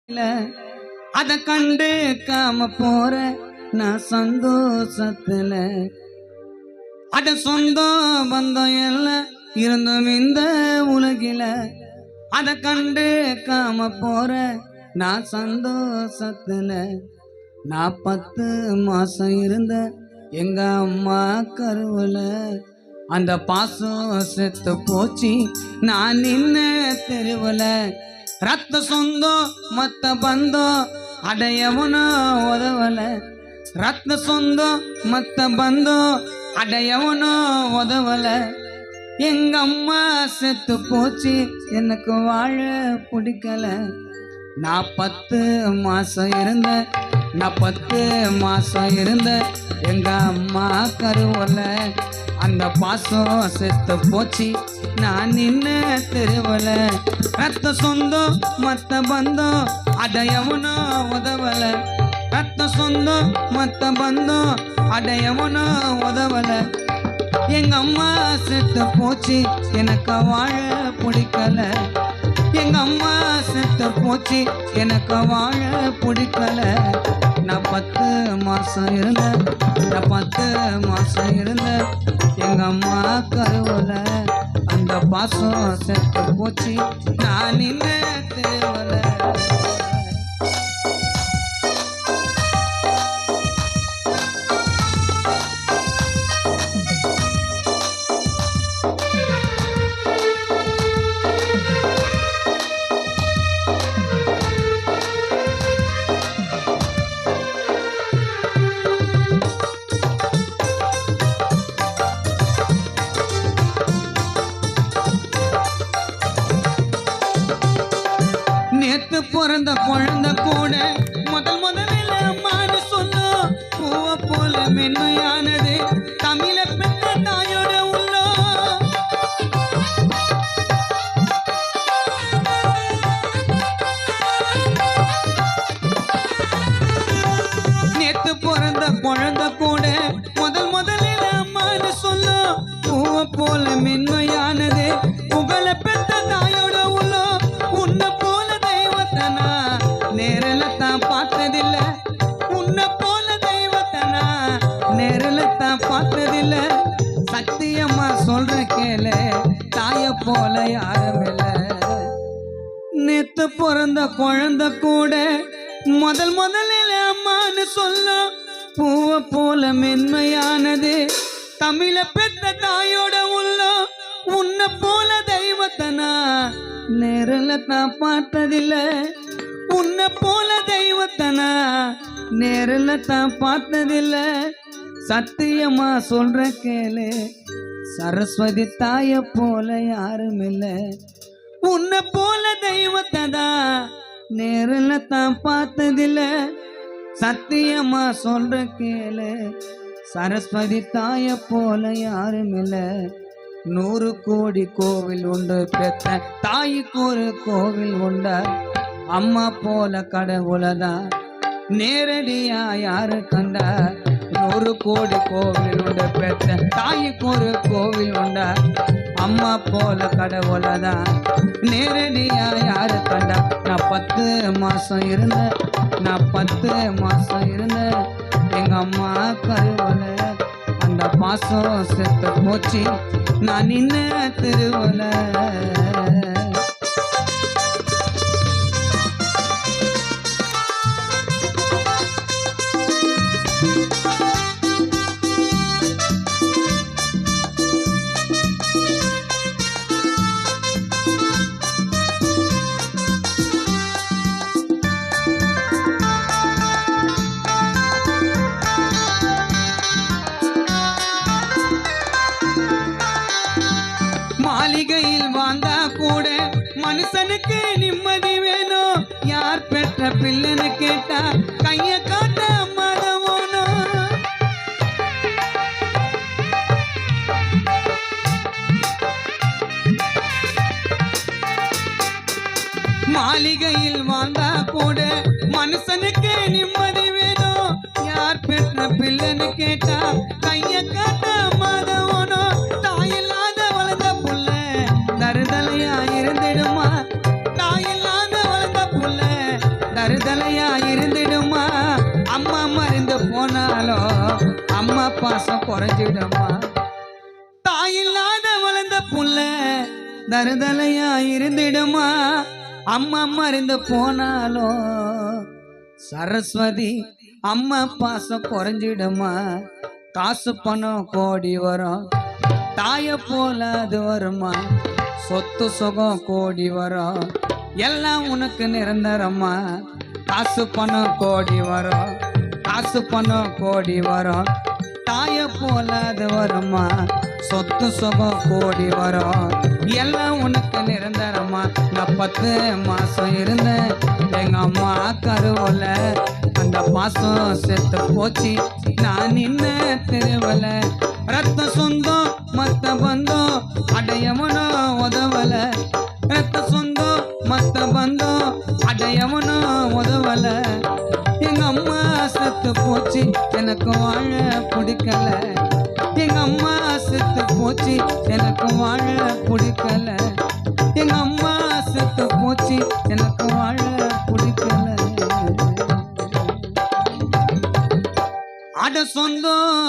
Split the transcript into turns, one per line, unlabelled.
அத கண்டு காம போற நான் சந்தோஷத்துல அட சொந்தம் பந்தம் எல்லாம் இருந்தும் இந்த உலகில அத கண்டு காம போற நான் சந்தோஷத்துல நான் 10 மாசம் இருந்த எங்க அம்மா கருவுல அந்த பாசம் செத்து போச்சு நான் நின்ன தெருவுல ரத்த சொந்தம் மத்த பந்தம் அடையவனோ உதவல ரத்த சொந்தம் மத்த பந்தம் அடையவனோ உதவல எங்க அம்மா செத்து போச்சு எனக்கு வாழ பிடிக்கல நான் 10 மாசம் இருந்த நான் 10 மாசம் இருந்த எங்க அம்மா கருவல அந்த பாசம் செத்து போச்சு நான் நின்ன தெருவல ரத்த சொந்தம் மத்த பந்தம் அடையவனோ உதவல ரத்த சொந்தம் மத்த பந்தம் அடையவனோ உதவல எங்க அம்மா செத்து போச்சு எனக்கு வாழ பிடிக்கல எங்க அம்மா செத்து போச்சு எனக்கு வாழ பிடிக்கல நான் 10 மாசம் இருந்த நான் 10 மாசம் இருந்த எங்க அம்மா கருவல அந்த பாசம் செத்து போச்சு நான் நின்ன தெருவல நேத்து பிறந்த குழந்தை கூட முதலில் அம்மான்னு சொன்னோம் பூவை போல மென்மையானது தமிழ பெற்ற தாயோட உள்ளோ நேத்து பிறந்த குழந்தை கூட முதலில் அம்மான்னு சொன்னோம் பூவை போல மென்மையானது புகழ பெற்ற தாயோட உள்ளோ உன்னை போல நேரில் தான் பார்த்ததில்ல உன்னை போல தெய்வத்தனா நேரில் தான் பார்த்ததில்ல சத்தியமா சொல்ற கேளு தாய போல யாரும் இல்ல நேத்து பிறந்த குழந்தை கூட முதலில் அம்மான்னு சொல்ல பூவை போல மென்மையானது தமிழ பெற்ற தாயோட உள்ள உன்னை போல தெய்வத்தனா நேரில் தான் பார்த்ததில்ல உன்னை போல தெய்வத்தனா நேரில் தான் பார்த்ததில்ல சத்தியமா சொல்ற கேளு சரஸ்வதி தாய போல யாரும் இல்ல உன்னை போல தெய்வத்ததா நேரில் தான் பார்த்ததில்ல சத்தியமா சொல்ற கேளு சரஸ்வதி தாய போல யாரும் இல்ல 100 கோடி கோவில் உண்டு பெத்த தாய்க்கு ஒரு கோவில் உண்டா அம்மா போல கடவுளதான் நேரடியா யாரு கண்டா 100 கோடி கோவில் உண்டு பெற்ற தாய்க்கு ஒரு கோவில் உண்டா அம்மா போல கடவுளதான் நேரடியா யாரு கண்டா நான் 10 மாசம் இருந்த நான் 10 மாசம் இருந்த எங்க அம்மா கருவல அந்த பாசம் செத்து போச்சு நான் நின்ன தெருவல மாளிகையில் வாழ்ந்தா கூட மனுஷனுக்கு நிம்மதி வேணும் யார் பெற்ற பிள்ளைன்னு கேட்டா கைய காட்ட மதவோனோ மாளிகையில் வாழ்ந்தா கூட மனுஷனுக்கு நிம்மதி வேணும் யார் பெற்ற பிள்ளைன்னு கேட்டா கைய காட்ட மதவோனோ தாயில்லாத வளர்ந்த புள்ள தருதலையா இருந்திடுமா தாயில்லாத வளர்ந்த புள்ள தருதலையா இருந்திடுமா அம்மா மறைந்து போனாலோ அம்மா பாசம் குறைஞ்சிடுமா தாயில்லாத வளர்ந்த புள்ள தருதலையா இருந்திடுமா அம்மா மறைந்து போனாலோ சரஸ்வதி அம்மா பாசம் குறைஞ்சிடுமா காசு பணம் கோடி வரும் தாய போல அது வருமா சொத்து சுகம் கோடி வரும் எல்லாம் உனக்கு நிரந்தரமா காசு பணம் கோடி வரும் காசு பணம் கோடி வரும் தாய போல அது வருமா சொத்து சுகம் கோடி வரும் எல்லாம் உனக்கு நிரந்தரமா நான் 10 மாசம் இருந்தேன் எங்க அம்மா கருவல அந்த பாசம் செத்து போச்சு நான் நின்ன தெருவல ரத்த சொந்தம் மத்த பந்தம் அடையவனோ உதவல ரத்த சொந்தம் மத்த பந்தம் அடையவனோ உதவல எங்க அம்மா செத்து போச்சு எனக்கு வாழ பிடிக்கல எங்க அம்மா செத்து போச்சு எனக்கு வாழ பிடிக்கல எங்க அம்மா செத்து போச்சு எனக்கு வாழ பிடிக்கல அட சொந்தம்